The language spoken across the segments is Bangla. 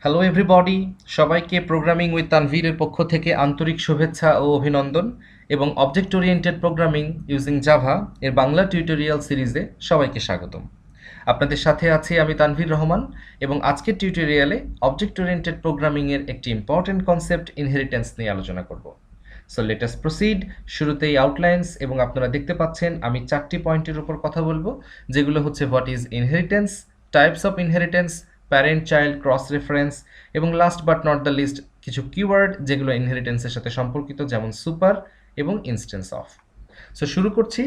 হ্যালো এভরিবডি, সবাইকে প্রোগ্রামিং উইথ তানভীরের পক্ষ থেকে আন্তরিক শুভেচ্ছা ও অভিনন্দন এবং object oriented programming using Java এর বাংলা টিউটোরিয়াল সিরিজে সবাইকে স্বাগতম। আপনাদের সাথে আছি আমি তানভীর রহমান এবং আজকের টিউটোরিয়ালে অবজেক্ট ওরিয়েন্টেড প্রোগ্রামিংয়ের একটি ইম্পর্টেন্ট কনসেপ্ট ইনহেরিটেন্স নিয়ে আলোচনা করব। So let us proceed. শুরুতেই আউটলাইন্স এবং আপনারা দেখতে পাচ্ছেন আমি 4টি পয়েন্টের উপর কথা বলবো, যেগুলো হচ্ছে what is inheritance, types of inheritance, parent child cross reference এবং last but not the least কিছু কিওয়ার্ড যেগুলো ইনহেরিটেন্সের সাথে সম্পর্কিত, যেমন সুপার এবং ইনস্ট্যান্স অফ। সো শুরু করছি।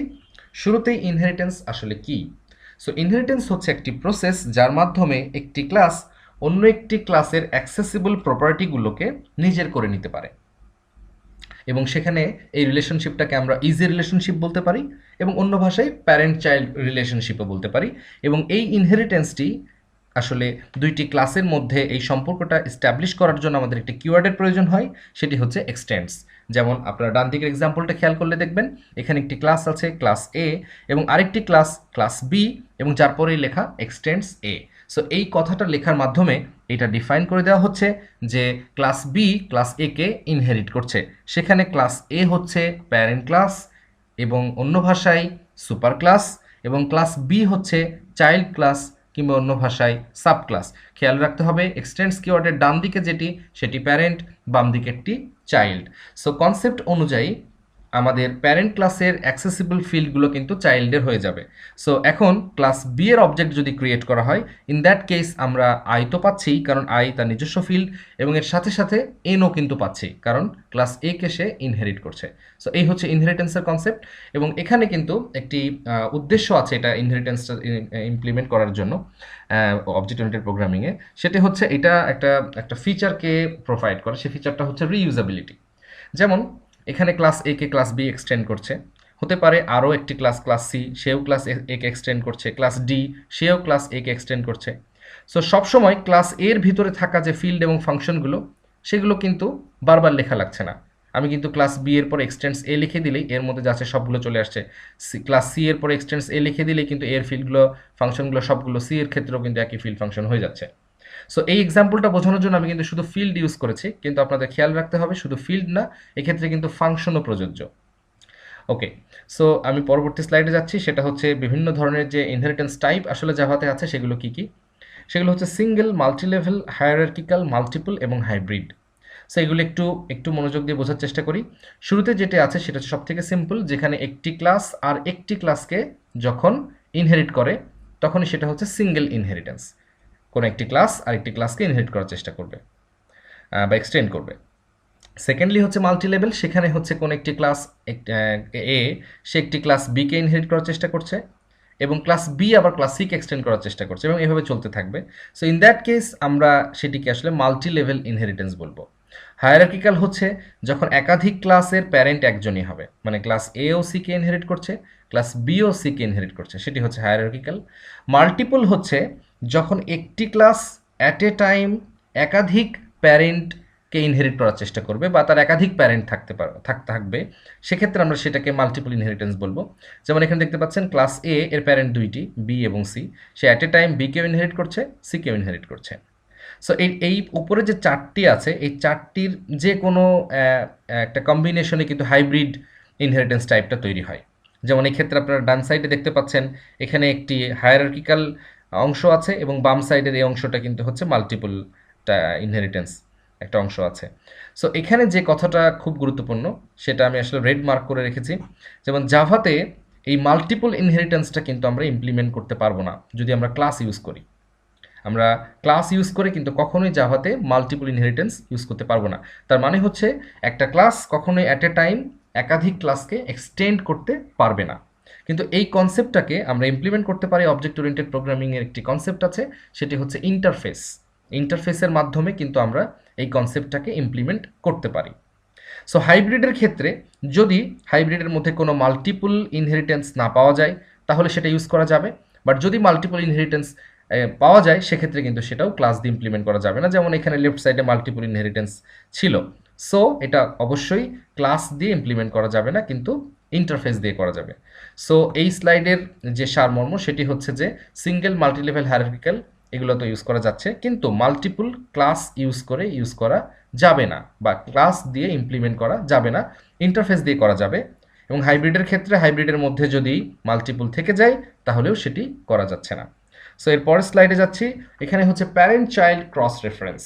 শুরুতেই ইনহেরিটেন্স আসলে কি? সো ইনহেরিটেন্স হচ্ছে একটি প্রসেস যার মাধ্যমে একটি ক্লাস অন্য একটি ক্লাসের অ্যাক্সেসিবল প্রপার্টিগুলোকে নিজের করে নিতে পারে এবং সেখানে এই রিলেশনশিপটাকে আমরা ইজি রিলেশনশিপ বলতে পারি এবং অন্য ভাষায় প্যারেন্ট চাইল্ড রিলেশনশিপও বলতে পারি। এবং এই ইনহেরিটেন্সটি আসলে দুইটি ক্লাসের মধ্যে এই সম্পর্কটা এস্টাবলিশ করার জন্য আমাদের একটি কিওয়ার্ডের প্রয়োজন হয়, সেটি হচ্ছে এক্সটেন্ডস। যেমন আপনারা ডান দিকের এক্সাম্পলটা খেয়াল করলে দেখবেন এখানে একটি ক্লাস আছে ক্লাস এ এবং আরেকটি ক্লাস ক্লাস বি এবং যার পরেই লেখা এক্সটেন্ডস এ। সো এই কথাটা লেখার মাধ্যমে এটা ডিফাইন করে দেওয়া হচ্ছে যে ক্লাস বি ক্লাস এ কে ইনহেরিট করছে। সেখানে ক্লাস এ হচ্ছে প্যারেন্ট ক্লাস এবং অন্য ভাষায় সুপার ক্লাস, এবং ক্লাস বি হচ্ছে চাইল্ড ক্লাস কিংবা অন্য ভাষায় সাব ক্লাস। খেয়াল রাখতে হবে এক্সটেন্ডস কিওয়ার্ডের ডান দিকে যেটি সেটি প্যারেন্ট, বাম দিকেরটি চাইল্ড। সো কনসেপ্ট অনুযায়ী আমাদের প্যারেন্ট ক্লাসের অ্যাক্সেসিবল ফিল্ডগুলো কিন্তু চাইল্ডের হয়ে যাবে। সো এখন ক্লাস বি এর অবজেক্ট যদি ক্রিয়েট করা হয়, ইন দ্যাট কেস আমরা আই তো পাচ্ছি কারণ আই তার নিজস্ব ফিল্ড, এবং এর সাথে সাথে এনও কিন্তু পাচ্ছি কারণ ক্লাস এ কে সে ইনহেরিট করছে। সো এই হচ্ছে ইনহেরিটেন্সের কনসেপ্ট। এবং এখানে কিন্তু একটি উদ্দেশ্য আছে এটা ইনহেরিটেন্সটা ইমপ্লিমেন্ট করার জন্য অবজেক্ট ওরিয়েন্টেড প্রোগ্রামিংয়ে। সেটি হচ্ছে এটা একটা একটা ফিচারকে প্রোভাইড করে। সেই ফিচারটা হচ্ছে রিইউজাবিলিটি। যেমন এখানে ক্লাস এ কে ক্লাস বি এক্সটেন্ড করছে, হতে পারে আরও একটি ক্লাস ক্লাস সি, সেও ক্লাস এ কে এক্সটেন্ড করছে, ক্লাস ডি সেও ক্লাস এ কে এক্সটেন্ড করছে। সো সবসময় ক্লাস এর ভিতরে থাকা যে ফিল্ড এবং ফাংশনগুলো সেগুলো কিন্তু বারবার লেখা লাগছে না। আমি কিন্তু ক্লাস বি এর পর এক্সটেন্স এ লিখে দিলেই এর মধ্যে যাচ্ছে সবগুলো চলে আসছে। ক্লাস সি এর পর এক্সটেন্স এ লিখে দিলেই কিন্তু এর ফিল্ডগুলো ফাংশনগুলো সবগুলো সি এর ক্ষেত্রেও কিন্তু একই ফিল্ড ফাংশন হয়ে যাচ্ছে। সো এই এক্সাম্পলটা বোঝানোর জন্য আমি কিন্তু শুধু ফিল্ড ইউজ করেছি, কিন্তু আপনাদের খেয়াল রাখতে হবে শুধু ফিল্ড না, এক্ষেত্রে কিন্তু ফাংশনও প্রযোজ্য। ওকে, সো আমি পরবর্তী স্লাইডে যাচ্ছি। সেটা হচ্ছে বিভিন্ন ধরনের যে ইনহেরিটেন্স টাইপ আসলে জাভাতে আছে সেগুলো কি কি। সেগুলো হচ্ছে সিঙ্গেল, মাল্টিলেভেল, হায়ারার্কিক্যাল, মাল্টিপল এবং হাইব্রিড। সো এগুলো একটু একটু মনোযোগ দিয়ে বোঝার চেষ্টা করি। শুরুতে যেটা আছে সেটা হচ্ছে সব থেকে সিম্পল, যেখানে একটি ক্লাস আর একটি ক্লাসকে যখন ইনহেরিট করে তখনই সেটা হচ্ছে সিঙ্গেল ইনহেরিটেন্স। কোনো একটি ক্লাস আর একটি ক্লাসকে ইনহেরিট করার চেষ্টা করবে বা এক্সটেন্ড করবে। সেকেন্ডলি হচ্ছে মাল্টি লেভেল, সেখানে হচ্ছে কোন একটি ক্লাস এ সে একটি ক্লাস বি কে ইনহেরিট করার চেষ্টা করছে এবং ক্লাস বি আবার ক্লাস সি কে এক্সটেন্ড করার চেষ্টা করছে এবং এভাবে চলতে থাকবে। সো ইন দ্যাট কেস আমরা সেটিকে আসলে মাল্টি লেভেল ইনহেরিটেন্স বলবো। হায়ারার্কিক্যাল হচ্ছে যখন একাধিক ক্লাসের প্যারেন্ট একজনই হবে, মানে ক্লাস এ ও সি কে ইনহেরিট করছে, ক্লাস বি ও সি কে ইনহেরিট করছে, সেটি হচ্ছে হায়ারার্কিক্যাল। মাল্টিপল হচ্ছে যখন একটি ক্লাস অ্যাট এ টাইম একাধিক প্যারেন্টকে ইনহেরিট করার চেষ্টা করবে বা তার একাধিক প্যারেন্ট থাকবে, সেক্ষেত্রে আমরা সেটাকে মাল্টিপল ইনহেরিটেন্স বলবো। যেমন এখানে দেখতে পাচ্ছেন ক্লাস এ এর প্যারেন্ট দুইটি বি এবং সি, সে অ্যাট এ টাইম বি কেও ইনহেরিট করছে, সি কেও ইনহেরিট করছে। সো এই উপরে যে চারটি আছে এই চারটির যে কোনো একটা কম্বিনেশনে কিন্তু হাইব্রিড ইনহেরিটেন্স টাইপটা তৈরি হয়। যেমন এই ক্ষেত্রে আপনারা ডান সাইডে দেখতে পাচ্ছেন এখানে একটি হায়ারার্কিক্যাল অংশ আছে এবং বাম সাইডের এই অংশটা কিন্তু হচ্ছে মাল্টিপল ইনহেরিটেন্স একটা অংশ আছে। সো এখানে যে কথাটা খুব গুরুত্বপূর্ণ সেটা আমি আসলে রেড মার্ক করে রেখেছি। যেমন জাভাতে এই মাল্টিপল ইনহেরিটেন্সটা কিন্তু আমরা ইমপ্লিমেন্ট করতে পারবো না যদি আমরা ক্লাস ইউজ করি। আমরা ক্লাস ইউজ করে কিন্তু কখনোই জাভাতে মাল্টিপল ইনহেরিটেন্স ইউজ করতে পারবো না। তার মানে হচ্ছে একটা ক্লাস কখনোই অ্যাট এ টাইম একাধিক ক্লাসকে এক্সটেন্ড করতে পারবে না। কিন্তু এই কনসেপ্টটাকে আমরা ইমপ্লিমেন্ট করতে পারি অবজেক্ট ওরিয়েন্টেড প্রোগ্রামিংয়ের একটি কনসেপ্ট আছে, সেটি হচ্ছে ইন্টারফেস। ইন্টারফেসের মাধ্যমে কিন্তু আমরা এই কনসেপ্টটাকে ইমপ্লিমেন্ট করতে পারি। সো হাইব্রিডের ক্ষেত্রে যদি হাইব্রিডের মধ্যে কোনো মাল্টিপল ইনহেরিটেন্স না পাওয়া যায় তাহলে সেটা ইউজ করা যাবে, বাট যদি মাল্টিপল ইনহেরিটেন্স পাওয়া যায় সেক্ষেত্রে কিন্তু সেটাও ক্লাস দিয়ে ইমপ্লিমেন্ট করা যাবে না। যেমন এখানে লেফট সাইডে মাল্টিপল ইনহেরিটেন্স ছিল, সো এটা অবশ্যই ক্লাস দিয়ে ইমপ্লিমেন্ট করা যাবে না, কিন্তু ইন্টারফেস দিয়ে করা যাবে। সো এই স্লাইডের যে সারমর্ম সেটি হচ্ছে যে সিঙ্গেল, মাল্টিলেভেল, হায়ারার্কিক্যাল এগুলো তো ইউজ করা যাচ্ছে, কিন্তু মাল্টিপল ক্লাস ইউজ করা যাবে না, বা ক্লাস দিয়ে ইমপ্লিমেন্ট করা যাবে না, ইন্টারফেস দিয়ে করা যাবে। এবং হাইব্রিডের ক্ষেত্রে হাইব্রিডের মধ্যে যদি মাল্টিপল থেকে যায় তাহলেও সেটি করা যাচ্ছে না। সো এর পরের স্লাইডে যাচ্ছি। এখানে হচ্ছে প্যারেন্ট চাইল্ড ক্রস রেফারেন্স।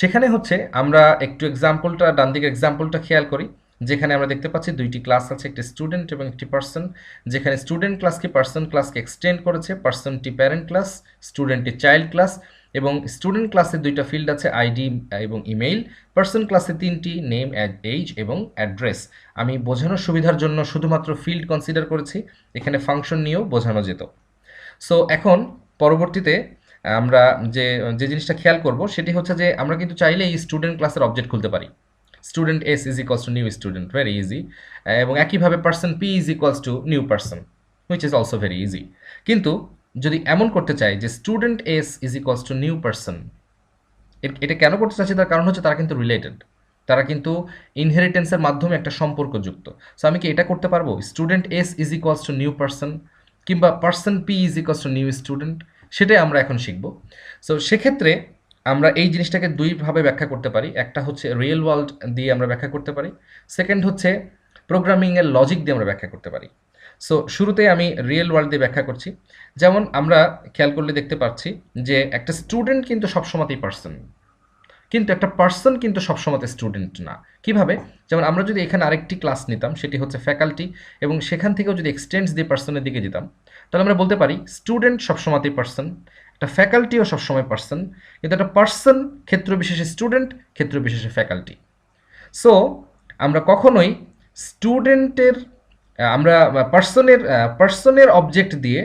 সেখানে হচ্ছে আমরা একটু এক্সাম্পলটা, ডান দিকের এক্সাম্পলটা খেয়াল করি, যেখানে আমরা দেখতে পাচ্ছি দুইটি ক্লাস আছে, একটি স্টুডেন্ট এবং একটি পার্সন। যেখানে স্টুডেন্ট ক্লাসকে পার্সন ক্লাসকে এক্সটেন্ড করেছে, পার্সনটি প্যারেন্ট ক্লাস, স্টুডেন্টটি চাইল্ড ক্লাস। এবং স্টুডেন্ট ক্লাসে দুইটা ফিল্ড আছে, আইডি এবং ইমেইল। পার্সন ক্লাসে তিনটি, নেম, এজ এবং অ্যাড্রেস। আমি বোঝানোর সুবিধার জন্য শুধুমাত্র ফিল্ড কনসিডার করেছি, এখানে ফাংশন নিয়েও বোঝানো যেত। সো এখন পরবর্তীতে আমরা যে যে জিনিসটা খেয়াল করব সেটি হচ্ছে যে আমরা কিন্তু চাইলে এই স্টুডেন্ট ক্লাসের অবজেক্ট খুলতে পারি। Student S is equals to new student, very easy. এবং একইভাবে person P is equals to new person, which is also very easy. কিন্তু যদি এমন করতে চাই যে student S is equals to new person, এটা কেন করতে চাচ্ছি, তার কারণ হচ্ছে তারা কিন্তু রিলেটেড, তারা কিন্তু ইনহেরিটেন্সের মাধ্যমে একটা সম্পর্ক যুক্ত। সো আমি কি এটা করতে পারবো, student S is equals to new person, কিংবা person P is equals to new student? সেটাই আমরা এখন শিখব। সো সেক্ষেত্রে আমরা এই জিনিসটাকে দুইভাবে ব্যাখ্যা করতে পারি। একটা হচ্ছে রিয়েল ওয়ার্ল্ড দিয়ে আমরা ব্যাখ্যা করতে পারি, সেকেন্ড হচ্ছে প্রোগ্রামিংয়ের লজিক দিয়ে আমরা ব্যাখ্যা করতে পারি। সো শুরুতে আমি রিয়েল ওয়ার্ল্ড দিয়ে ব্যাখ্যা করছি। যেমন আমরা খেয়াল করলে দেখতে পাচ্ছি যে একটা স্টুডেন্ট কিন্তু সবসময়তেই পার্সন, কিন্তু একটা পার্সন কিন্তু সবসময় স্টুডেন্ট না। কিভাবে? যেমন আমরা যদি এখানে আরেকটি ক্লাস নিতাম, সেটি হচ্ছে ফ্যাকাল্টি, এবং সেখান থেকেও যদি এক্সটেন্ডস দিয়ে পার্সনের দিকে যেতাম, তাহলে আমরা বলতে পারি স্টুডেন্ট সবসময়তেই পার্সন, একটা ফ্যাকাল্টিও সবসময় পার্সন, কিন্তু একটা পার্সন ক্ষেত্র বিশেষে স্টুডেন্ট, ক্ষেত্র বিশেষে ফ্যাকাল্টি। সো আমরা কখনোই স্টুডেন্টের আমরা পার্সনের অবজেক্ট দিয়ে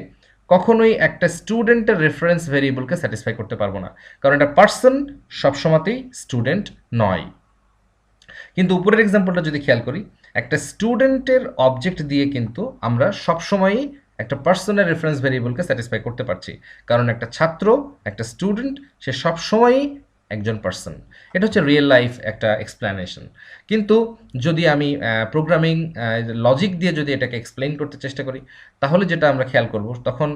কখনোই একটা স্টুডেন্টের রেফারেন্স ভেরিয়েবলকে স্যাটিসফাই করতে পারবো না, কারণ একটা পার্সন সবসময়তেই স্টুডেন্ট নয়। কিন্তু উপরের এক্সাম্পলটা যদি খেয়াল করি, একটা স্টুডেন্টের অবজেক্ট দিয়ে কিন্তু আমরা সবসময়ই একটা পার্সনের রেফারেন্স ভেরিয়েবলকে স্যাটিসফাই করতে পারছি, কারণ একটা ছাত্র, একটা স্টুডেন্ট, সে সবসময়ই একজন পার্সন। এটা হচ্ছে রিয়েল লাইফ একটা এক্সপ্লেনেশন। কিন্তু যদি আমি প্রোগ্রামিং লজিক দিয়ে যদি এটাকে এক্সপ্লেইন করতে চেষ্টা করি, তাহলে যেটা আমরা খেয়াল করব, তখন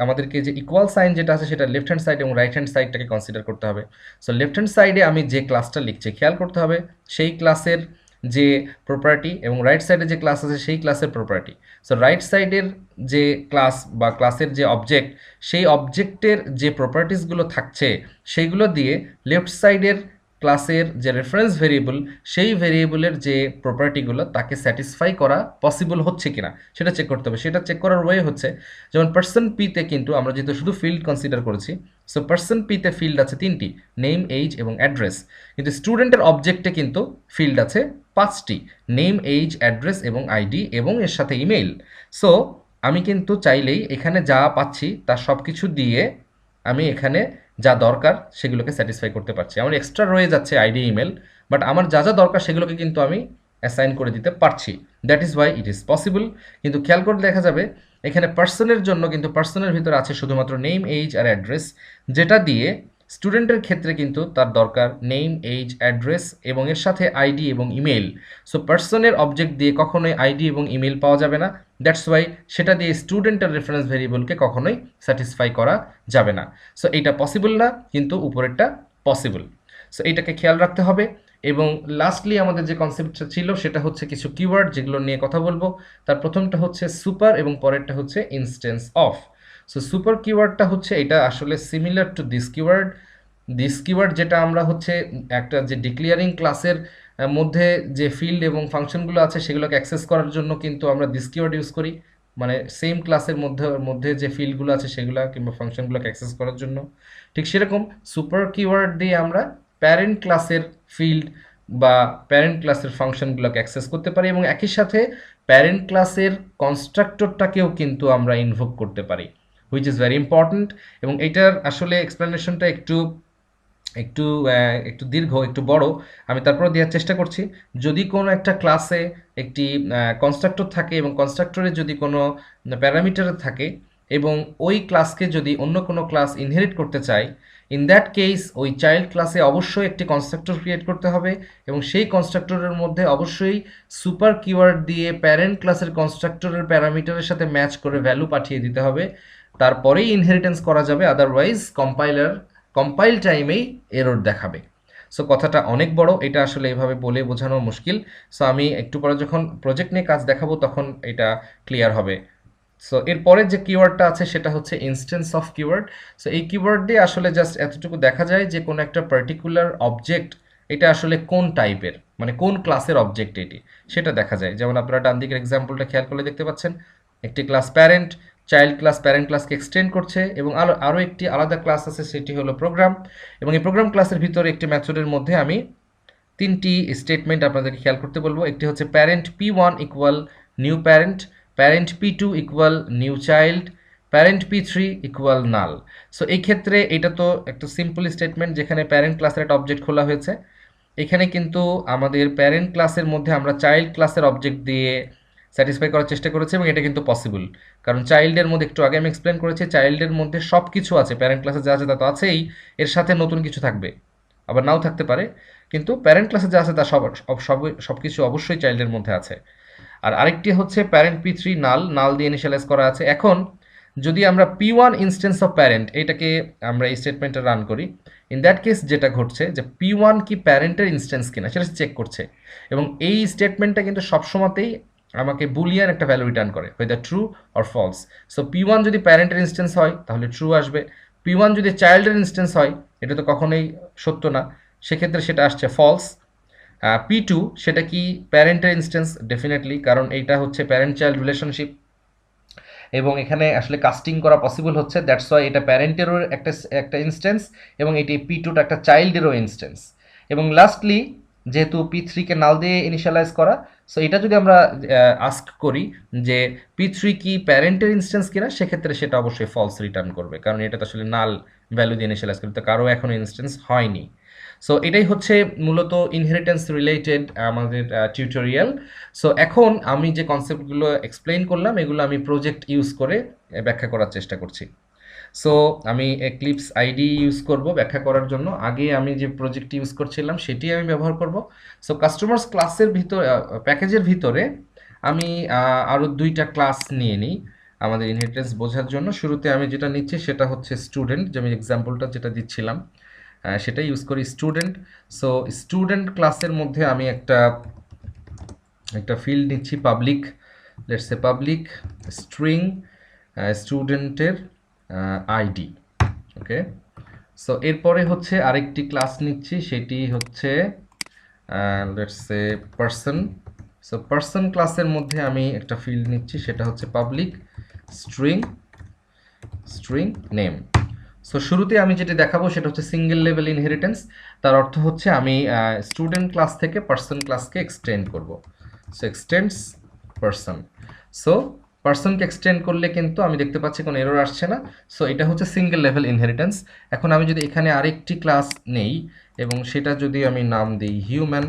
আমাদেরকে যে ইকুয়াল সাইন যেটা আছে সেটা লেফট হ্যান্ড সাইড এবং রাইট হ্যান্ড সাইডটাকে কনসিডার করতে হবে। সো লেফট হ্যান্ড সাইডে আমি যে ক্লাসটা লিখছি খেয়াল করতে হবে সেই ক্লাসের যে প্রপার্টি, এবং রাইট সাইডে যে ক্লাস আছে সেই ক্লাসের প্রপার্টি। সো রাইট সাইডের যে ক্লাস বা ক্লাসের যে অবজেক্ট, সেই অবজেক্টের যে প্রপার্টিসগুলো থাকছে সেইগুলো দিয়ে লেফট সাইডের ক্লাসের যে রেফারেন্স ভেরিয়েবল, সেই ভেরিয়েবলের যে প্রপার্টিগুলো তাকে স্যাটিসফাই করা পসিবল হচ্ছে কিনা সেটা চেক করতে হবে। সেটা চেক করার ওয়ে হচ্ছে, যেমন পার্সন পিতে কিন্তু আমরা যেহেতু শুধু ফিল্ড কনসিডার করেছি, সো পার্সন পিতে ফিল্ড আছে তিনটি, নেম, এইজ এবং অ্যাড্রেস। কিন্তু স্টুডেন্টের অবজেক্টে কিন্তু ফিল্ড আছে পাঁচটি, নেম, এইজ, অ্যাড্রেস এবং আইডি, এবং এর সাথে ইমেইল। সো আমি কিন্তু চাইলেই এখানে যা পাচ্ছি তার সব কিছু দিয়ে আমি এখানে যা দরকার সেগুলোকে স্যাটিসফাই করতে পারছি। আমার এক্সট্রা রয়ে যাচ্ছে আইডি, ইমেল, বাট আমার যা যা দরকার সেগুলোকে কিন্তু আমি অ্যাসাইন করে দিতে পারছি। That is why it is possible. কিন্তু খেয়াল করে দেখা যাবে এখানে পার্সনের জন্য কিন্তু পার্সনের ভিতরে আছে শুধুমাত্র নেম, এইজ আর অ্যাড্রেস, যেটা দিয়ে স্টুডেন্টের ক্ষেত্রে কিন্তু তার দরকার নেম, এইজ, অ্যাড্রেস এবং এর সাথে আইডি এবং ইমেল। সো পার্সনের অবজেক্ট দিয়ে কখনোই আইডি এবং ইমেল পাওয়া যাবে না, দ্যাটস ওয়াই সেটা দিয়ে স্টুডেন্টের রেফারেন্স ভেরিয়েবলকে কখনোই স্যাটিসফাই করা যাবে না। সো এইটা পসিবল না, কিন্তু উপরেরটা পসিবল। সো এইটাকে খেয়াল রাখতে হবে। এবং লাস্টলি আমাদের যে কনসেপ্টটা ছিল সেটা হচ্ছে কিছু কিওয়ার্ড যেগুলো নিয়ে কথা বলবো। তার প্রথমটা হচ্ছে সুপার এবং পরেরটা হচ্ছে ইনস্ট্যান্স অফ। সো সুপার কিওয়ার্ডটা হচ্ছে এটা আসলে সিমিলার টু দিস কিওয়ার্ড যেটা আমরা হচ্ছে একটা যে ডিক্লিয়ারিং ক্লাসের মধ্যে যে ফিল্ড এবং ফাংশনগুলো আছে সেগুলোকে অ্যাক্সেস করার জন্য কিন্তু আমরা দিস কিওয়ার্ড ইউজ করি, মানে সেম ক্লাসের মধ্যে যে ফিল্ডগুলো আছে সেগুলো কিংবা ফাংশনগুলোকে অ্যাক্সেস করার জন্য। ঠিক সেরকম সুপার কিওয়ার্ড দিয়ে আমরা প্যারেন্ট ক্লাসের ফিল্ড বা প্যারেন্ট ক্লাসের ফাংশনগুলোকে অ্যাক্সেস করতে পারি, এবং একই সাথে প্যারেন্ট ক্লাসের কনস্ট্রাক্টরটাকেও কিন্তু আমরা ইনভোক করতে পারি, হুইচ ইজ ভেরি ইম্পর্ট্যান্ট। এবং এইটার আসলে এক্সপ্লেনেশনটা একটু একটু একটু দীর্ঘ, একটু বড়, আমি তারপর দেওয়ার চেষ্টা করছি। যদি কোনো একটা ক্লাসে একটি কনস্ট্রাক্টর থাকে এবং কনস্ট্রাক্টরে যদি কোনো প্যারামিটার থাকে এবং ওই ক্লাসকে যদি অন্য কোনো ক্লাস ইনহেরিট করতে চায়, ইন দ্যাট কেস ওই চাইল্ড ক্লাসে অবশ্যই একটি কনস্ট্রাক্টর ক্রিয়েট করতে হবে, এবং সেই কনস্ট্রাক্টরের মধ্যে অবশ্যই সুপার কিওয়ার্ড দিয়ে প্যারেন্ট ক্লাসের কনস্ট্রাক্টরের প্যারামিটারের সাথে ম্যাচ করে ভ্যালু পাঠিয়ে দিতে হবে। তারপরেই ইনহেরিটেন্স করা যাবে, আদারওয়াইজ কম্পাইল টাইমেই এরর দেখাবে। সো কথাটা অনেক বড়, এটা আসলে এভাবে বলে বোঝানো মুশকিল। সো আমি একটু পরে যখন প্রজেক্ট নিয়ে কাজ দেখাবো তখন এটা ক্লিয়ার হবে। সো এরপরে যে কিওয়ার্ডটা আছে সেটা হচ্ছে ইনস্ট্যান্স অফ কিওয়ার্ড। সো এই কিওয়ার্ড দিয়ে আসলে জাস্ট এতটুকু দেখা যায় যে কোনো একটা পার্টিকুলার অবজেক্ট এটা আসলে কোন টাইপের, মানে কোন ক্লাসের অবজেক্ট এটি, সেটা দেখা যায়। যেমন আপনারা ডান দিকের এক্সাম্পলটা খেয়াল করলে দেখতে পাচ্ছেন একটি class parent, child class parent ক্লাসকে এক্সটেন্ড করছে, এবং আরও একটি আলাদা ক্লাস আছে সেটি হলো প্রোগ্রাম, এবং এই প্রোগ্রাম ক্লাসের ভিতরে একটি মেথডের মধ্যে আমি তিনটি স্টেটমেন্ট আপনাদেরকে খেয়াল করতে বলবো। একটি হচ্ছে parent P1 equal new parent, parent P2 equal new child, parent P3 equal null. So এই ক্ষেত্রে এটা তো একটা সিম্পল স্টেটমেন্ট যেখানে প্যারেন্ট ক্লাসের একটা অবজেক্ট খোলা হয়েছে। এখানে কিন্তু আমাদের প্যারেন্ট ক্লাসের মধ্যে আমরা চাইল্ড ক্লাসের অবজেক্ট দিয়ে স্যাটিসফাই করার চেষ্টা করেছি, এবং এটা কিন্তু পসিবল, কারণ চাইল্ডের মধ্যে একটু আগে আমি এক্সপ্লেন করেছি চাইল্ডের মধ্যে সব কিছু আছে, প্যারেন্ট ক্লাসে যা আছে তা তো আছেই, এর সাথে নতুন কিছু থাকবে, আবার নাও থাকতে পারে, কিন্তু প্যারেন্ট ক্লাসে যা আছে তা সব কিছু অবশ্যই চাইল্ডের মধ্যে আছে। আর আরেকটি হচ্ছে প্যারেন্ট P3 নাল দিয়ে ইনিশিয়ালাইজ করা আছে। এখন যদি আমরা P1 ইনস্ট্যান্স অফ প্যারেন্ট এটাকে আমরা এই স্টেটমেন্টটা রান করি, ইন দ্যাট কেস যেটা ঘটছে যে P1 কি প্যারেন্টের ইনস্ট্যান্স কিনা সেটা চেক করছে, এবং এই স্টেটমেন্টটা কিন্তু সবসময়তেই আমাকে বুলিয়ান একটা ভ্যালু রিটার্ন করে, whether true or false. So P1 যদি প্যারেন্টের ইনস্ট্যান্স হয় তাহলে ট্রু আসবে, P1 যদি চাইল্ডের ইনস্ট্যান্স হয় এটা তো কখনোই সত্য না, সেক্ষেত্রে সেটা আসছে ফলস। P2 সেটা কি প্যারেন্টের ইনস্ট্যান্স, ডেফিনেটলি, কারণ এইটা হচ্ছে প্যারেন্ট চাইল্ড রিলেশনশিপ, এবং এখানে আসলে কাস্টিং করা পসিবল হচ্ছে, দ্যাটস ওয়াই এটা প্যারেন্টেরও একটা ইনস্ট্যান্স, এবং এটি P2টা একটা চাইল্ডেরও ইনস্ট্যান্স। এবং লাস্টলি যেহেতু P3কে নাল দিয়ে ইনিশিয়ালাইজ করা, সো এটা যদি আমরা আস্ক করি যে P3 কি প্যারেন্টের ইনস্ট্যান্স কিনা, সেক্ষেত্রে সেটা অবশ্যই ফলস রিটার্ন করবে, কারণ এটা তো আসলে নাল ভ্যালু দিয়ে ইনিশিয়ালাইজ করতে, কারো এখনো ইনস্ট্যান্স হয়নি। সো এটাই হচ্ছে মূলত ইনহেরিটেন্স রিলেটেড আমাদের টিউটোরিয়াল। সো এখন আমি যে কনসেপ্টগুলো এক্সপ্লেইন করলাম এগুলো আমি প্রজেক্ট ইউজ করে ব্যাখ্যা করার চেষ্টা করছি। সো আমি এক্লিপস আইডি ইউজ করব ব্যাখ্যা করার জন্য। আগে আমি যে প্রজেক্ট ইউজ করছিলাম সেটি আমি ব্যবহার করব। সো কাস্টমার্স ক্লাসের ভিতরে, প্যাকেজের ভিতরে আমি আরও দুইটা ক্লাস নিয়ে নিই আমাদের ইনহেরিটেন্স বোঝার জন্য। শুরুতে আমি যেটা নিচ্ছি সেটা হচ্ছে স্টুডেন্ট, যে আমি এক্সাম্পলটা যেটা দিচ্ছিলাম সেটা ইউজ করি স্টুডেন্ট। সো স্টুডেন্ট ক্লাসের মধ্যে আমি একটা ফিল্ড নিচ্ছি public, let's say public string স্টুডেন্টের আইডি। ওকে, সো এরপরে হচ্ছে আরেকটি ক্লাস নিচ্ছি, সেটি হচ্ছে let's say person. So person ক্লাসের মধ্যে আমি একটা ফিল্ড নিচ্ছি, সেটা হচ্ছে পাবলিক স্ট্রিং নেম। সো শুরুতে আমি যেটা দেখাবো সেটা হচ্ছে সিঙ্গেল লেভেল ইনহেরিটেন্স। তার অর্থ হচ্ছে আমি স্টুডেন্ট ক্লাস থেকে পার্সন ক্লাসকে এক্সটেন্ড করব। So extends person. সো পার্সনকে এক্সটেন্ড করলে কিন্তু আমি দেখতে পাচ্ছি কোনো এরর আসছে না। সো এটা হচ্ছে সিঙ্গেল লেভেল ইনহেরিটেন্স। এখন আমি যদি এখানে আরেকটি ক্লাস নেই এবং সেটা যদি আমি নাম দিই হিউম্যান,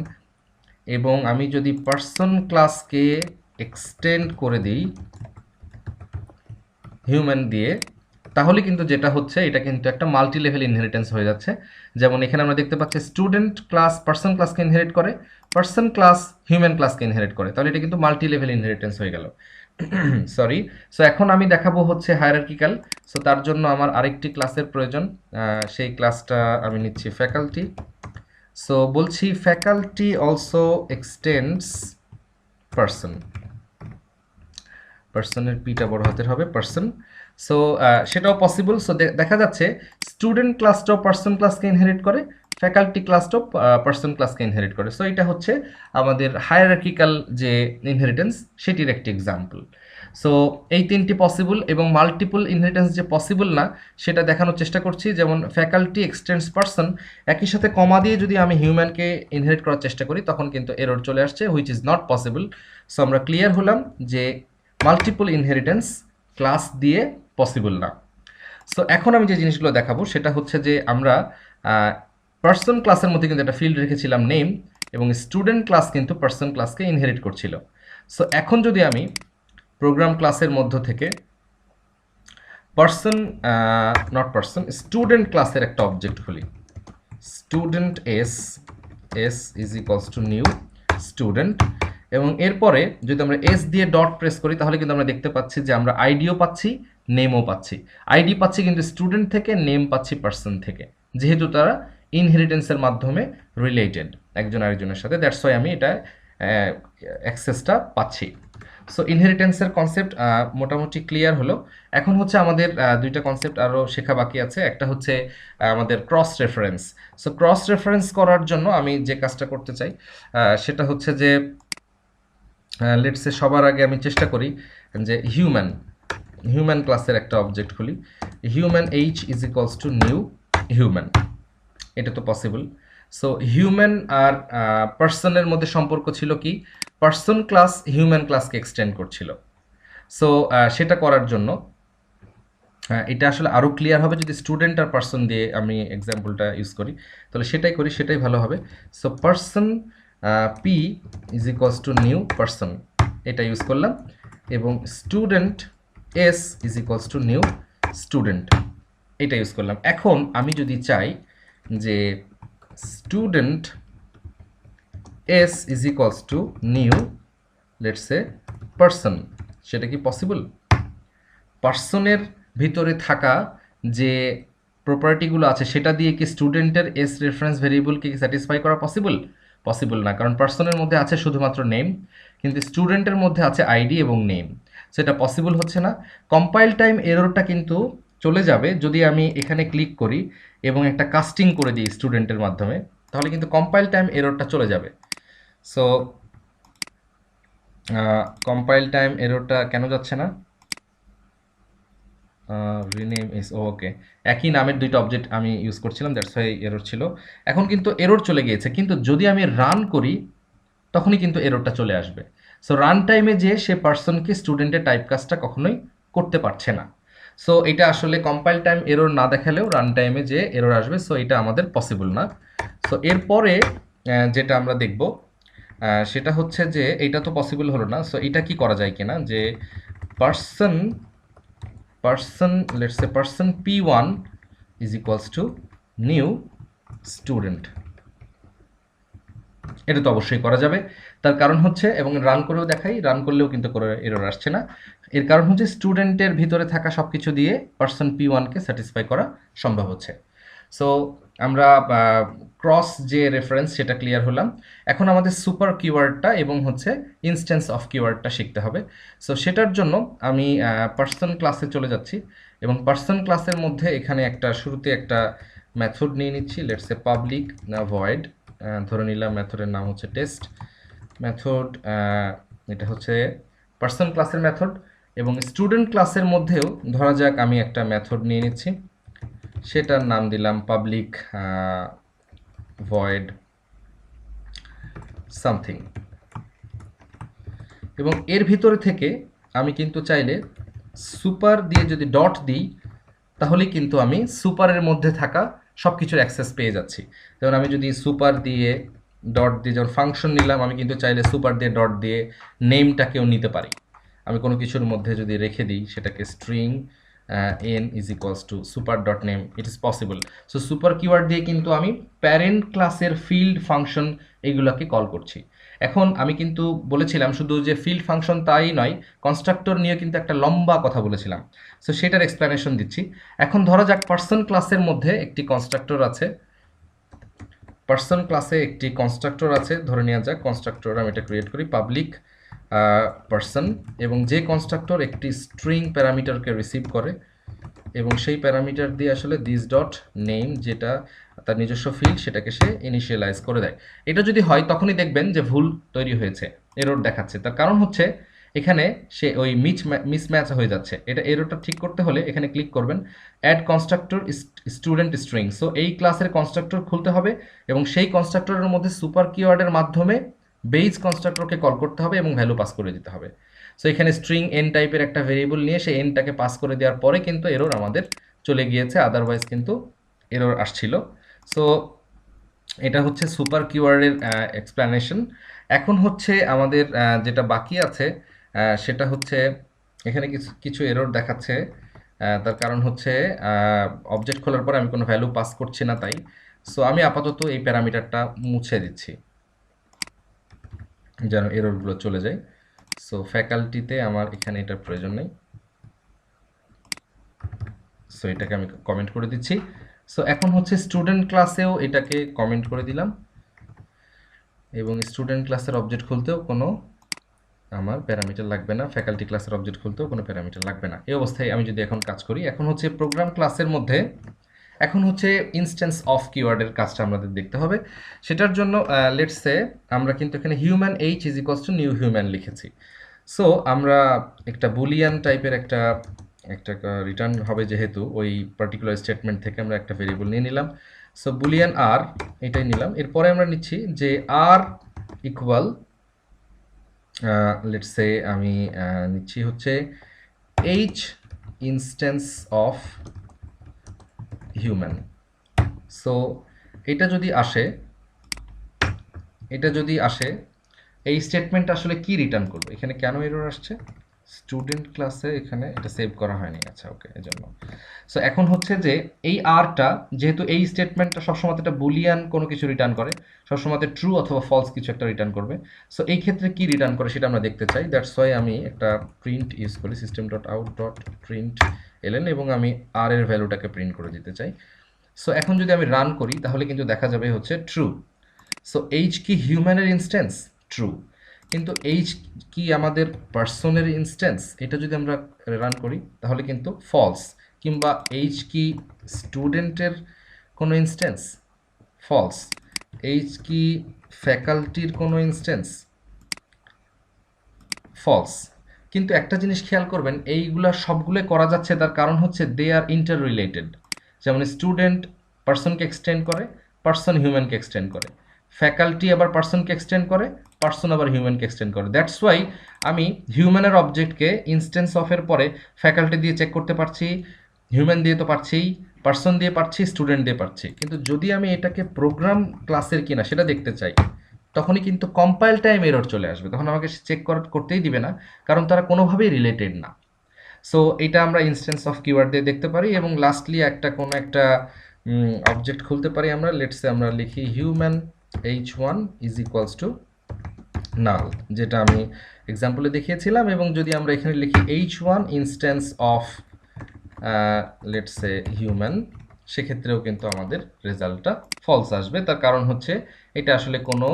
এবং আমি যদি পার্সন ক্লাসকে এক্সটেন্ড করে দিই হিউম্যান দিয়ে, তাহলে কিন্তু যেটা হচ্ছে এটা কিন্তু একটা মাল্টি লেভেল ইনহেরিটেন্স হয়ে যাচ্ছে। যেমন এখানে আমরা দেখতে পাচ্ছি স্টুডেন্ট ক্লাস পার্সন ক্লাসকে ইনহেরিট করে, পার্সন ক্লাস হিউম্যান ক্লাসকে ইনহেরিট করে, তাহলে এটা কিন্তু মাল্টি লেভেল ইনহেরিটেন্স হয়ে গেল। সরি। সো এখন আমি দেখাবো হচ্ছে হায়ারার্কিক্যাল। সো তার জন্য আমার আরেকটি ক্লাসের প্রয়োজন, সেই ক্লাসটা আমি নিচ্ছি ফ্যাকাল্টি। সো বলছি ফ্যাকাল্টি অলসো এক্সটেন্ডস পার্সন, পার্সনের পিটা বড় হাতের হবে পার্সন। সো সেটাও পসিবল। সো দেখা যাচ্ছে স্টুডেন্ট ক্লাসটাও পার্সন ক্লাসকে ইনহেরিট করে, ফ্যাকাল্টি ক্লাসটাও পার্সন ক্লাসকে ইনহেরিট করে। সো এটা হচ্ছে আমাদের হায়ারার্কিক্যাল যে ইনহেরিটেন্স সেটির একটি এক্সাম্পল। সো এই তিনটি পসিবল, এবং মাল্টিপল ইনহেরিটেন্স যে পসিবল না সেটা দেখানোর চেষ্টা করছি। যেমন ফ্যাকাল্টি এক্সটেন্ডস পার্সন, একই সাথে কমা দিয়ে যদি আমি হিউম্যানকে ইনহেরিট করার চেষ্টা করি তখন কিন্তু এরর চলে আসছে, which is not possible. So আমরা ক্লিয়ার হলাম যে মাল্টিপল ইনহেরিটেন্স ক্লাস দিয়ে পসিবল না। সো এখন আমি যে জিনিসগুলো দেখাবো সেটা হচ্ছে যে আমরা পার্সন ক্লাসের মধ্যে কিন্তু একটা ফিল্ড রেখেছিলাম নেম, এবং স্টুডেন্ট ক্লাস কিন্তু পার্সন ক্লাসকে ইনহেরিট করছিল। সো এখন যদি আমি প্রোগ্রাম ক্লাসের মধ্য থেকে স্টুডেন্ট ক্লাসের একটা অবজেক্ট খুলি, student S is equals to new student, এবং এরপরে যদি আমরা এস দিয়ে ডট প্রেস করি তাহলে কিন্তু আমরা দেখতে পাচ্ছি যে আমরা আইডিও পাচ্ছি নেমও পাচ্ছি, আইডি পাচ্ছি কিন্তু স্টুডেন্ট থেকে, নেম পাচ্ছি পার্সন থেকে, যেহেতু তারা ইনহেরিটেন্সের মাধ্যমে রিলেটেড একজন আরেকজনের সাথে, দ্যাটস ওয়াই আমি এটা অ্যাক্সেসটা পাচ্ছি। সো ইনহেরিটেন্সের কনসেপ্ট মোটামুটি ক্লিয়ার হলো। এখন হচ্ছে আমাদের দুইটা কনসেপ্ট আরও শেখা বাকি আছে। একটা হচ্ছে আমাদের cross reference. So cross reference করার জন্য আমি যে কাজটা করতে চাই সেটা হচ্ছে যে লেটসে সবার আগে আমি চেষ্টা করি যে হিউম্যান ক্লাসের একটা অবজেক্ট খুলি। Human H is equals to new human, এটা তো পসিবল। সো হিউম্যান আর পার্সনের মধ্যে সম্পর্ক ছিল কি, পার্সন ক্লাস হিউম্যান ক্লাসকে এক্সটেন্ড করছিল। সো সেটা করার জন্য এটা আসলে আরও ক্লিয়ার হবে যদি স্টুডেন্ট আর পার্সন দিয়ে আমি এক্সাম্পলটা ইউজ করি, তাহলে সেটাই করি, সেটাই ভালো হবে। So person P is equals to new person, এটা ইউজ করলাম, এবং student S is equals to new student, এটা ইউজ করলাম। এখন আমি যদি চাই যে student S is equals to new let's say person, সেটা কি পসিবল? পার্সনের ভিতরে থাকা যে প্রপার্টিগুলো আছে সেটা দিয়ে কি স্টুডেন্টের এস রেফারেন্স ভেরিয়েবলকে কি স্যাটিসফাই করা পসিবল? পসিবল না, কারণ পার্সনের মধ্যে আছে শুধুমাত্র নেম, কিন্তু স্টুডেন্টের মধ্যে আছে আইডি এবং নেম, সেটা পসিবল হচ্ছে না। কম্পাইল টাইম এররটা কিন্তু চলে যাবে যদি আমি এখানে ক্লিক করি এবং একটা কাস্টিং করে দিই স্টুডেন্টের মাধ্যমে, তাহলে কিন্তু কম্পাইল টাইম এররটা চলে যাবে। সো কম্পাইল টাইম এররটা কেন যাচ্ছে না? রিনেম ইজ ওকে, একই নামের দুইটা অবজেক্ট আমি ইউজ করছিলাম, দ্যাটস ওয়াই এরর ছিল। এখন কিন্তু এরর চলে গিয়েছে, কিন্তু যদি আমি রান করি তখনই কিন্তু এররটা চলে আসবে। সো রান টাইমে যে সে পার্সনকে স্টুডেন্টের টাইপ কাজটা কখনোই করতে পারছে না। সো এটা আসলে কম্পাইল টাইম এরর না দেখালেও রান টাইমে যে এরর আসবে, সো এটা আমাদের পসিবল না। সো এরপরে যেটা আমরা দেখব সেটা হচ্ছে যে এটা তো পসিবল হলো না, সো এটা কি করা যায় কিনা, যে person let's say person p1 is equals to new student, এটা তো অবশ্যই করা যাবে। তার কারণ হচ্ছে, এবং রান করেও দেখাই, রান করলেও কিন্তু কোনো এরর আসছে না। এর কারণ হচ্ছে স্টুডেন্টের ভিতরে থাকা সব কিছু দিয়ে পার্সন p1কে স্যাটিসফাই করা সম্ভব হচ্ছে। সো আমরা ক্রস যে রেফারেন্স সেটা ক্লিয়ার হলাম। এখন আমাদের সুপার কিওয়ার্ডটা এবং হচ্ছে ইনস্ট্যান্স অফ কিওয়ার্ডটা শিখতে হবে। সো সেটার জন্য আমি পার্সন ক্লাসে চলে যাচ্ছি, এবং পার্সন ক্লাসের মধ্যে এখানে একটা শুরুতে একটা মেথড নিয়ে নিচ্ছি, লেটস এ পাবলিক ভয়েড, ধরে নিলাম মেথডের নাম হচ্ছে টেস্ট মেথড। এটা হচ্ছে পার্সন ক্লাসের মেথড, এবং স্টুডেন্ট ক্লাসের মধ্যেও ধরা যাক আমি একটা মেথড নিয়ে নিচ্ছি, সেটার নাম দিলাম পাবলিক ভয়েড সামথিং, এবং এর ভিতরে থেকে আমি কিন্তু চাইলে সুপার দিয়ে যদি ডট দিই তাহলে কিন্তু আমি সুপারের মধ্যে থাকা সব কিছুর অ্যাক্সেস পেয়ে যাচ্ছি। যেমন আমি যদি সুপার দিয়ে ডট দিয়ে যেমন ফাংশন নিলাম, আমি কিন্তু চাইলে সুপার দিয়ে ডট দিয়ে নেমটাকেও নিতে পারি। আমি কোনো কিছুর মধ্যে যদি রেখে দিই সেটাকে string n is equals two super dot name, it is possible. So super keyword দিয়ে কিন্তু আমি প্যারেন্ট ক্লাসের ফিল্ড ফাংশন এইগুলোকে কল করছি। এখন আমি কিন্তু বলেছিলাম শুধু যে ফিল্ড ফাংশন তাই নয়, কনস্ট্রাক্টর নিয়ে কিন্তু একটা লম্বা কথা বলেছিলাম, সো সেটার এক্সপ্লেনেশন দিচ্ছি। এখন ধরা যাক পার্সন ক্লাসের মধ্যে একটি কনস্ট্রাক্টর আছে, পার্সন ক্লাসে একটি কনস্ট্রাক্টর আছে, ধরে নেওয়া যাক কনস্ট্রাক্টর আমি এটা ক্রিয়েট করি পাবলিক পার্সন, এবং যে কনস্ট্রাক্টর একটি স্ট্রিং প্যারামিটারকে রিসিভ করে এবং সেই প্যারামিটার দিয়ে আসলে দিস ডট নেম যেটা তার নিজস্ব ফিল্ড সেটাকে সে ইনিশিয়ালাইজ করে দেয়। এটা যদি হয় তখনই দেখবেন যে ভুল তৈরি হয়েছে, এরর দেখাচ্ছে। তার কারণ হচ্ছে এখানে সে ওই মিসম্যাচ হয়ে যাচ্ছে। এটা এররটা ঠিক করতে হলে এখানে ক্লিক করবেন add constructor student string. So এই ক্লাসের কনস্ট্রাক্টর খুলতে হবে এবং সেই কনস্ট্রাক্টরের মধ্যে সুপার কিওয়ার্ডের মাধ্যমে বেজ কনস্ট্রাক্টরকে কল করতে হবে এবং ভ্যালু পাস করে দিতে হবে। সো এখানে স্ট্রিং এন টাইপের একটা ভেরিয়েবল নিয়ে সেই এনটাকে পাস করে দেওয়ার পরে কিন্তু এরর আমাদের চলে গিয়েছে, আদারওয়াইজ কিন্তু এরর আসছিল। সো এটা হচ্ছে সুপার কিওয়ার্ডের এক্সপ্লেনেশন। এখন হচ্ছে আমাদের যেটা বাকি আছে সেটা হচ্ছে এখানে কিছু কিছু এরর দেখাচ্ছে, তার কারণ হচ্ছে অবজেক্ট খোলার পর আমি কোনো ভ্যালু পাস করছি না তাই। সো আমি আপাতত এই প্যারামিটারটা মুছে দিচ্ছি যেন এররগুলো চলে যায়। সো ফ্যাকাল্টিতে আমার এখানে এটার প্রয়োজন নেই। সো এটাকে আমি কমেন্ট করে দিচ্ছি। সো এখন হচ্ছে স্টুডেন্ট ক্লাসেও এটাকে কমেন্ট করে দিলাম, এবং স্টুডেন্ট ক্লাসের অবজেক্ট খুলতেও কোনো আমার প্যারামিটার লাগবে না, ফ্যাকাল্টি ক্লাসের অবজেক্ট খুলতেও কোনো প্যারামিটার লাগবে না। এই অবস্থায় আমি যদি এখন কাজ করি, এখন হচ্ছে প্রোগ্রাম ক্লাসের মধ্যে এখন হচ্ছে ইনস্ট্যান্স অফ কিওয়ার্ডের কাজটা আমাদের দেখতে হবে। সেটার জন্য লেটস সে আমরা কিন্তু এখানে human H is equals to new human লিখেছি। সো আমরা একটা বুলিয়ান টাইপের একটা রিটার্ন হবে, যেহেতু ওই পার্টিকুলার স্টেটমেন্ট থেকে আমরা একটা ভেরিয়েবল নিয়ে নিলাম। সো বুলিয়ান আর এটাই নিলাম। এরপরে আমরা নিচ্ছি যে আর ইকুয়াল লেটস সে আমি নিচ্ছি হচ্ছে H instance of human. So এটা যদি আসে এই স্টেটমেন্ট আসলে কি রিটার্ন করবে, এখানে কেন এরর আসছে, স্টুডেন্ট ক্লাসে এখানে এটা সেভ করা হয়নি, আচ্ছা ওকে, এজন্য। সো এখন হচ্ছে যে এই আরটা, যেহেতু এই স্টেটমেন্টটা সবসময় একটা বুলিয়ান কোনো কিছু রিটার্ন করে, সবসময় ট্রু অথবা ফলস কিছু একটা রিটার্ন করবে। সো এই ক্ষেত্রে কি রিটার্ন করে সেটা আমরা দেখতে চাই, দ্যাটস ওয়াই আমি একটা প্রিন্ট ইউজ করি, system dot out dot print L N, এবং আমি আর এর ভ্যালুটাকে প্রিন্ট করে দিতে চাই। সো এখন যদি আমি রান করি তাহলে কিন্তু দেখা যাবে হচ্ছে ট্রু। সো এইচ কি হিউম্যানের ইনস্ট্যান্স, ট্রু। কিন্তু এইচ কি আমাদের পার্সনের ইনস্ট্যান্স, এটা যদি আমরা রান করি তাহলে কিন্তু ফলস। কিংবা এইচ কি স্টুডেন্টের কোনো ইনস্ট্যান্স, ফলস। এইচ কি ফ্যাকাল্টির কোনো ইনস্ট্যান্স, ফলস। কিন্তু একটা জিনিস খেয়াল করবেন, এইগুলা সবগুলো করা যাচ্ছে, তার কারণ হচ্ছে দে আর ইন্টার রিলেটেড। যেমন স্টুডেন্ট পার্সনকে এক্সটেন্ড করে, পার্সন হিউম্যানকে এক্সটেন্ড করে, ফ্যাকাল্টি আবার পার্সনকে এক্সটেন্ড করে, পার্সন আবার হিউম্যানকে এক্সটেন্ড করে। দ্যাটস ওয়াই আমি হিউম্যানের অবজেক্টকে ইনস্ট্যান্স অফের পরে ফ্যাকাল্টি দিয়ে চেক করতে পারছি, হিউম্যান দিয়ে তো পারছিই, পার্সন দিয়ে পারছি, স্টুডেন্ট দিয়ে পারছি। কিন্তু যদি আমি এটাকে প্রোগ্রাম ক্লাসের কিনা সেটা দেখতে চাই, তখনই কিন্তু কম্পাইল টাইম এরর চলে আসবে, তখন আমাকে চেক করতেই দিবে না, কারণ তারা কোনোভাবেই রিলেটেড না। সো এটা আমরা ইনস্ট্যান্স অফ কিওয়ার্ড দিয়ে দেখতে পারি। এবং লাস্টলি কোনো একটা অবজেক্ট খুলতে পারি আমরা, লেটসে আমরা লিখি human h1 is equals two নাল, যেটা আমি এক্সাম্পলে দেখিয়েছিলাম। এবং যদি আমরা এখানে লিখি h1 instance of let's say human, সেক্ষেত্রেও কিন্তু আমাদের রেজাল্টটা ফলস আসবে। তার কারণ হচ্ছে এটা আসলে কোনো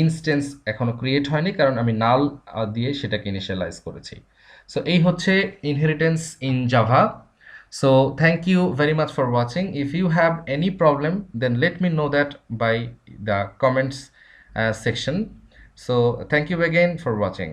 ইনস্ট্যান্স এখনো ক্রিয়েট হয়নি, কারণ আমি নাল দিয়ে সেটাকে ইনিশিয়ালাইজ করেছি। সো এই হচ্ছে inheritance in Java. So thank you very much for watching. If you have any problem, then let me know that by the comments section. So thank you again for watching.